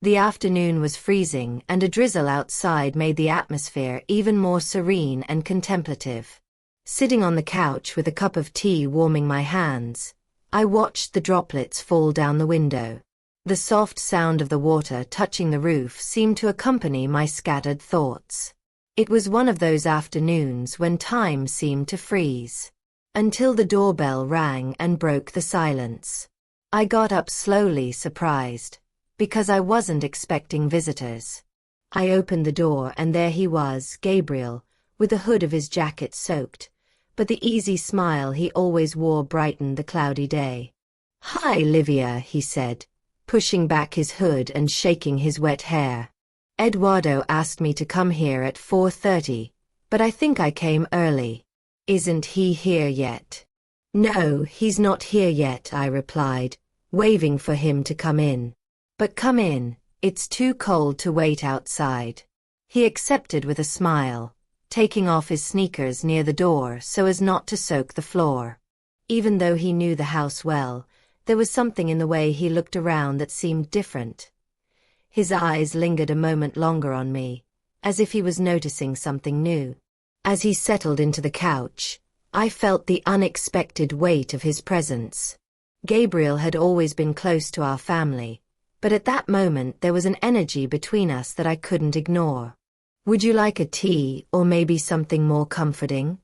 The afternoon was freezing, and a drizzle outside made the atmosphere even more serene and contemplative. Sitting on the couch with a cup of tea warming my hands, I watched the droplets fall down the window. The soft sound of the water touching the roof seemed to accompany my scattered thoughts. It was one of those afternoons when time seemed to freeze. Until the doorbell rang and broke the silence. I got up slowly, surprised, because I wasn't expecting visitors. I opened the door and there he was, Gabriel, with the hood of his jacket soaked, but the easy smile he always wore brightened the cloudy day. "Hi, Livia," he said, pushing back his hood and shaking his wet hair. "Eduardo asked me to come here at 4:30, but I think I came early. Isn't he here yet?" "No, he's not here yet," I replied, waving for him to come in. "But come in, it's too cold to wait outside." He accepted with a smile, taking off his sneakers near the door so as not to soak the floor. Even though he knew the house well, there was something in the way he looked around that seemed different. His eyes lingered a moment longer on me, as if he was noticing something new. As he settled into the couch, I felt the unexpected weight of his presence. Gabriel had always been close to our family, but at that moment there was an energy between us that I couldn't ignore. "Would you like a tea or maybe something more comforting?"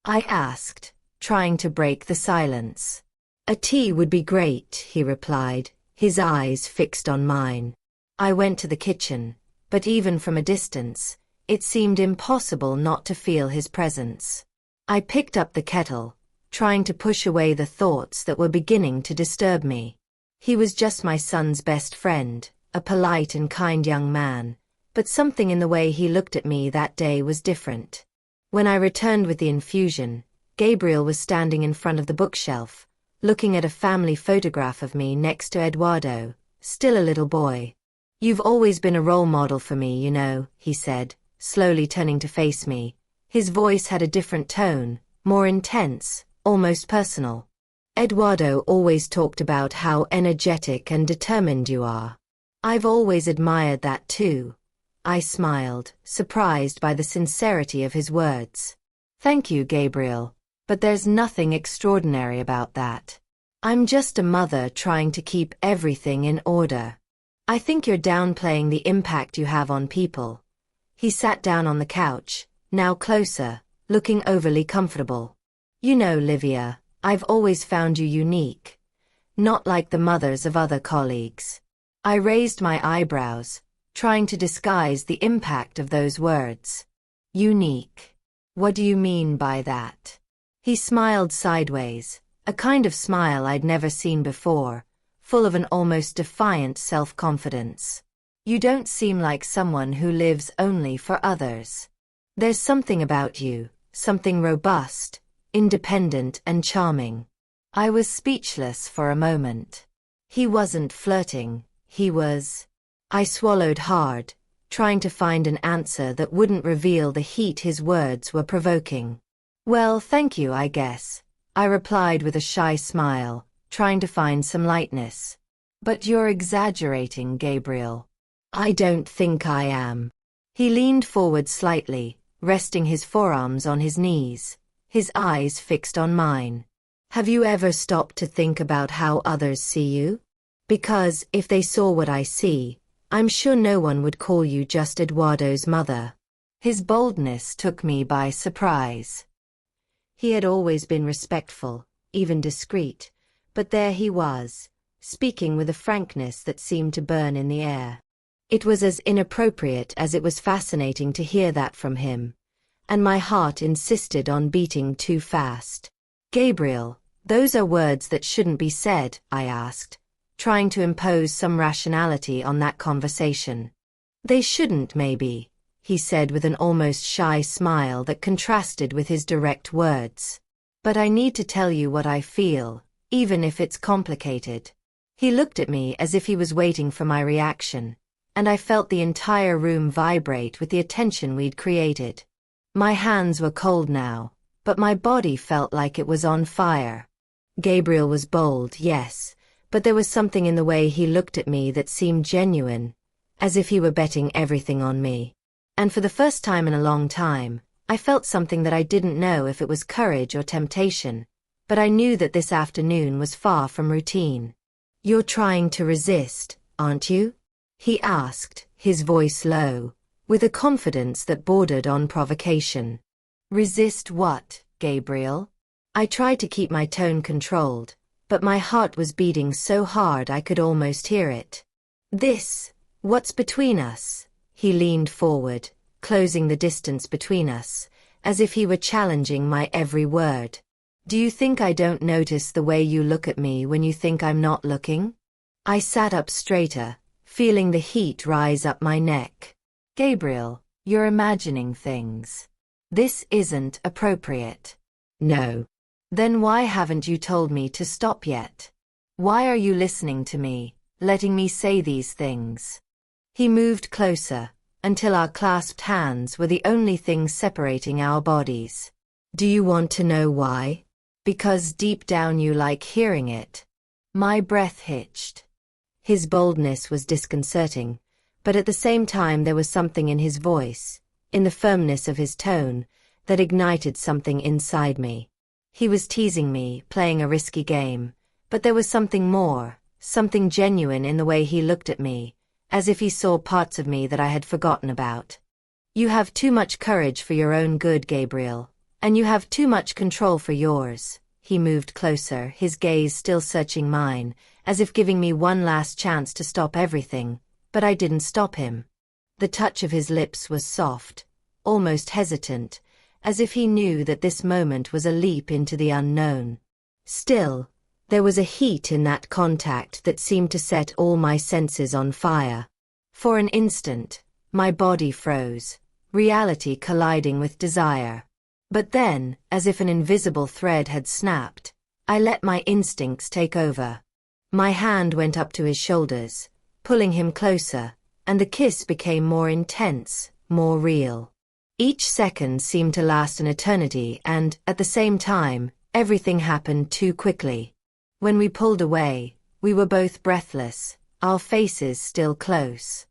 I asked, trying to break the silence. "A tea would be great," he replied, his eyes fixed on mine. I went to the kitchen, but even from a distance, it seemed impossible not to feel his presence. I picked up the kettle, trying to push away the thoughts that were beginning to disturb me. He was just my son's best friend, a polite and kind young man, but something in the way he looked at me that day was different. When I returned with the infusion, Gabriel was standing in front of the bookshelf, looking at a family photograph of me next to Eduardo, still a little boy. "You've always been a role model for me, you know," he said, slowly turning to face me. His voice had a different tone, more intense, almost personal. "Eduardo always talked about how energetic and determined you are. I've always admired that too." I smiled, surprised by the sincerity of his words. "Thank you, Gabriel, but there's nothing extraordinary about that. I'm just a mother trying to keep everything in order." "I think you're downplaying the impact you have on people." He sat down on the couch, now closer, looking overly comfortable. "You know, Livia, I've always found you unique. Not like the mothers of other colleagues." I raised my eyebrows, trying to disguise the impact of those words. "Unique? What do you mean by that?" He smiled sideways, a kind of smile I'd never seen before, full of an almost defiant self-confidence. "You don't seem like someone who lives only for others. There's something about you, something robust, independent and charming." I was speechless for a moment. He wasn't flirting, he was... I swallowed hard, trying to find an answer that wouldn't reveal the heat his words were provoking. "Well, thank you, I guess," I replied with a shy smile, trying to find some lightness. "But you're exaggerating, Gabriel." "I don't think I am." He leaned forward slightly, resting his forearms on his knees, his eyes fixed on mine. "Have you ever stopped to think about how others see you? Because if they saw what I see, I'm sure no one would call you just Eduardo's mother." His boldness took me by surprise. He had always been respectful, even discreet, but there he was, speaking with a frankness that seemed to burn in the air. It was as inappropriate as it was fascinating to hear that from him, and my heart insisted on beating too fast. "Gabriel, those are words that shouldn't be said," I asked, trying to impose some rationality on that conversation. "They shouldn't, maybe," he said with an almost shy smile that contrasted with his direct words. "But I need to tell you what I feel, even if it's complicated." He looked at me as if he was waiting for my reaction, and I felt the entire room vibrate with the attention we'd created. My hands were cold now, but my body felt like it was on fire. Gabriel was bold, yes, but there was something in the way he looked at me that seemed genuine, as if he were betting everything on me. And for the first time in a long time, I felt something that I didn't know if it was courage or temptation, but I knew that this afternoon was far from routine. "You're trying to resist, aren't you?" he asked, his voice low, with a confidence that bordered on provocation. "Resist what, Gabriel?" I tried to keep my tone controlled, but my heart was beating so hard I could almost hear it. What's between us?" He leaned forward, closing the distance between us, as if he were challenging my every word. "Do you think I don't notice the way you look at me when you think I'm not looking?" I sat up straighter, feeling the heat rise up my neck. "Gabriel, you're imagining things. This isn't appropriate." "No." "Then why haven't you told me to stop yet? Why are you listening to me, letting me say these things?" He moved closer, until our clasped hands were the only things separating our bodies. "Do you want to know why? Because deep down you like hearing it." My breath hitched. His boldness was disconcerting, but at the same time there was something in his voice, in the firmness of his tone, that ignited something inside me. He was teasing me, playing a risky game, but there was something more, something genuine in the way he looked at me, as if he saw parts of me that I had forgotten about. "You have too much courage for your own good, Gabriel, and you have too much control for yours." He moved closer, his gaze still searching mine, as if giving me one last chance to stop everything, but I didn't stop him. The touch of his lips was soft, almost hesitant, as if he knew that this moment was a leap into the unknown. Still, there was a heat in that contact that seemed to set all my senses on fire. For an instant, my body froze, reality colliding with desire. But then, as if an invisible thread had snapped, I let my instincts take over. My hand went up to his shoulders, pulling him closer, and the kiss became more intense, more real. Each second seemed to last an eternity and, at the same time, everything happened too quickly. When we pulled away, we were both breathless, our faces still close.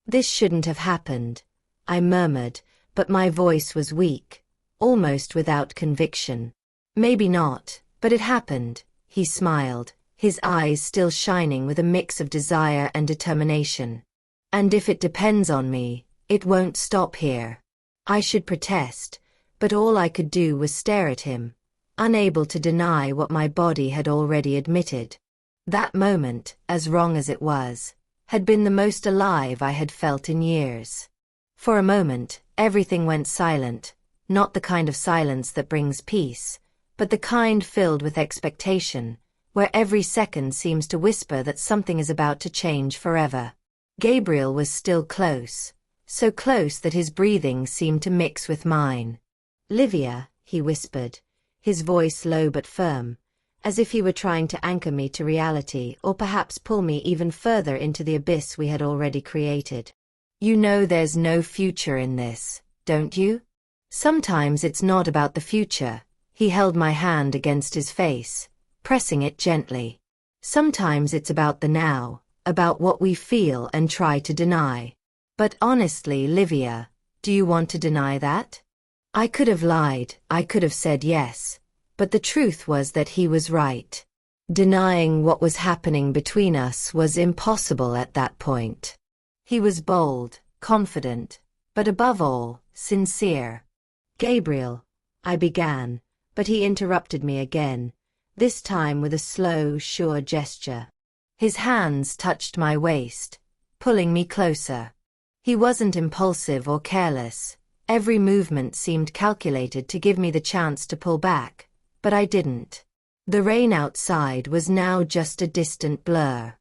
"This shouldn't have happened," I murmured, but my voice was weak, almost without conviction. "Maybe not, but it happened," he smiled, his eyes still shining with a mix of desire and determination. "And if it depends on me, it won't stop here." I should protest, but all I could do was stare at him, unable to deny what my body had already admitted. That moment, as wrong as it was, had been the most alive I had felt in years. For a moment, everything went silent, not the kind of silence that brings peace, but the kind filled with expectation, where every second seems to whisper that something is about to change forever. Gabriel was still close, so close that his breathing seemed to mix with mine. "Livia," he whispered, his voice low but firm, as if he were trying to anchor me to reality or perhaps pull me even further into the abyss we had already created. "You know there's no future in this, don't you?" "Sometimes it's not about the future." He held my hand against his face, pressing it gently. "Sometimes it's about the now, about what we feel and try to deny." "But honestly, Livia, do you want to deny that?" I could have lied, I could have said yes, but the truth was that he was right. Denying what was happening between us was impossible at that point. He was bold, confident, but above all, sincere. "Gabriel," I began, but he interrupted me again, this time with a slow, sure gesture. His hands touched my waist, pulling me closer. He wasn't impulsive or careless. Every movement seemed calculated to give me the chance to pull back, but I didn't. The rain outside was now just a distant blur.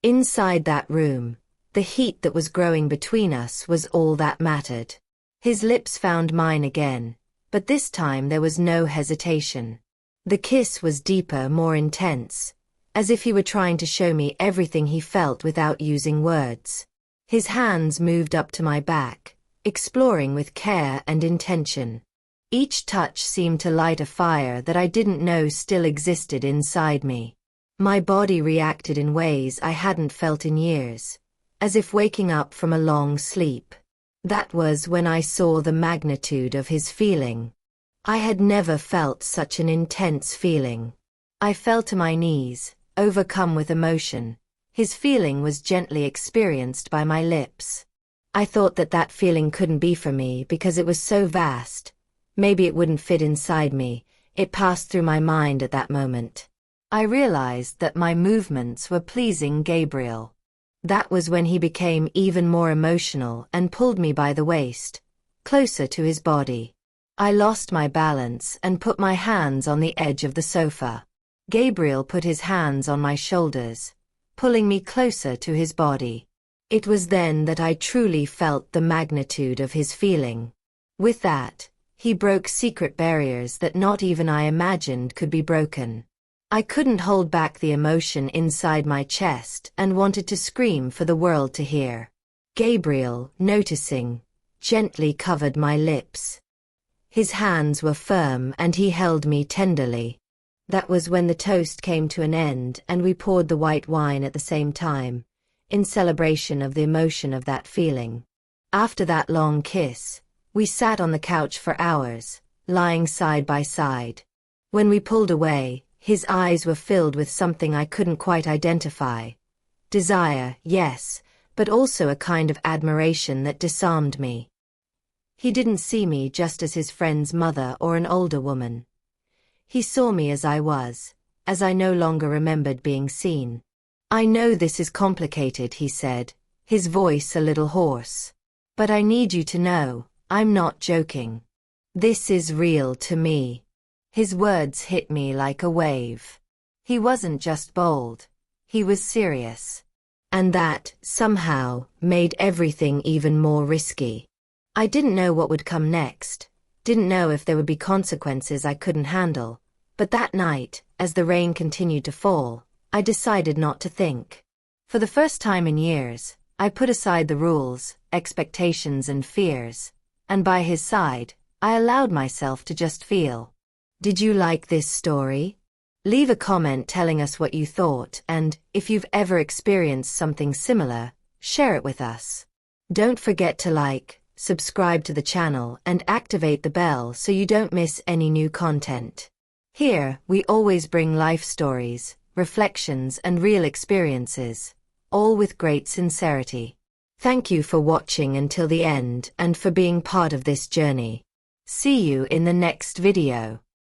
Inside that room, the heat that was growing between us was all that mattered. His lips found mine again, but this time there was no hesitation. The kiss was deeper, more intense, as if he were trying to show me everything he felt without using words. His hands moved up to my back, exploring with care and intention. Each touch seemed to light a fire that I didn't know still existed inside me. My body reacted in ways I hadn't felt in years, as if waking up from a long sleep. That was when I saw the magnitude of his feeling. I had never felt such an intense feeling. I fell to my knees, overcome with emotion. His feeling was gently experienced by my lips. I thought that feeling couldn't be for me because it was so vast. Maybe it wouldn't fit inside me. It passed through my mind at that moment. I realized that my movements were pleasing Gabriel. That was when he became even more emotional and pulled me by the waist, closer to his body. I lost my balance and put my hands on the edge of the sofa. Gabriel put his hands on my shoulders, pulling me closer to his body. It was then that I truly felt the magnitude of his feeling. With that, he broke secret barriers that not even I imagined could be broken. I couldn't hold back the emotion inside my chest and wanted to scream for the world to hear. Gabriel, noticing, gently covered my lips. His hands were firm and he held me tenderly. That was when the toast came to an end and we poured the white wine at the same time, in celebration of the emotion of that feeling. After that long kiss, we sat on the couch for hours, lying side by side. When we pulled away, his eyes were filled with something I couldn't quite identify. Desire, yes, but also a kind of admiration that disarmed me. He didn't see me just as his friend's mother or an older woman. He saw me as I was, as I no longer remembered being seen. "I know this is complicated," he said, his voice a little hoarse. "But I need you to know, I'm not joking. This is real to me." His words hit me like a wave. He wasn't just bold, he was serious. And that, somehow, made everything even more risky. I didn't know what would come next, didn't know if there would be consequences I couldn't handle, but that night, as the rain continued to fall, I decided not to think. For the first time in years, I put aside the rules, expectations and fears, and by his side, I allowed myself to just feel. Did you like this story? Leave a comment telling us what you thought, and, if you've ever experienced something similar, share it with us. Don't forget to like, subscribe to the channel and activate the bell so you don't miss any new content. Here, we always bring life stories, reflections and real experiences, all with great sincerity. Thank you for watching until the end and for being part of this journey. See you in the next video.